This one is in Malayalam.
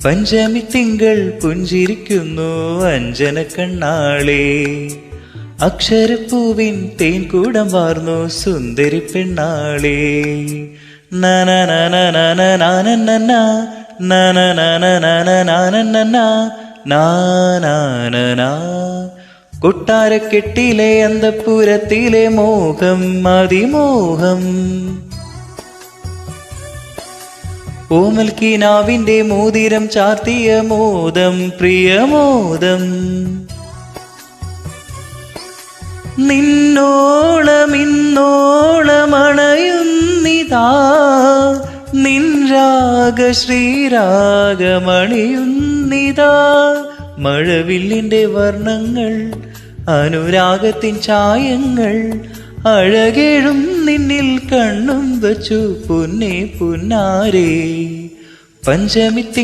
പഞ്ചമി തിങ്കൾ പുഞ്ചിരിക്കുന്നു അഞ്ജന കണ്ണാളെ. അക്ഷരപ്പൂവിൻ തേൻകൂടം വാർന്നു സുന്ദരി പെണ്ണാളെ. കൊട്ടാരക്കെട്ടിലെ അന്തപ്പുരത്തിലെ മോഹം അതിമോഹം. ഓമൽ കിനാവിന്റെ മോതിരം ചാർത്തിയ മോദം പ്രിയമോദം. നിന്നോളമിന്നോളമണയുന്നിതാ നിൻ രാഗ ശ്രീരാഗമണിയുന്നിതാ. മഴവില്ലിന്റെ വർണ്ണങ്ങൾ അനുരാഗത്തിൻ ചായങ്ങൾ അഴകേഴും നിന്നിൽ കണ്ണും വച്ചു പൊന്നേ പുന്നാരേ. പഞ്ചമി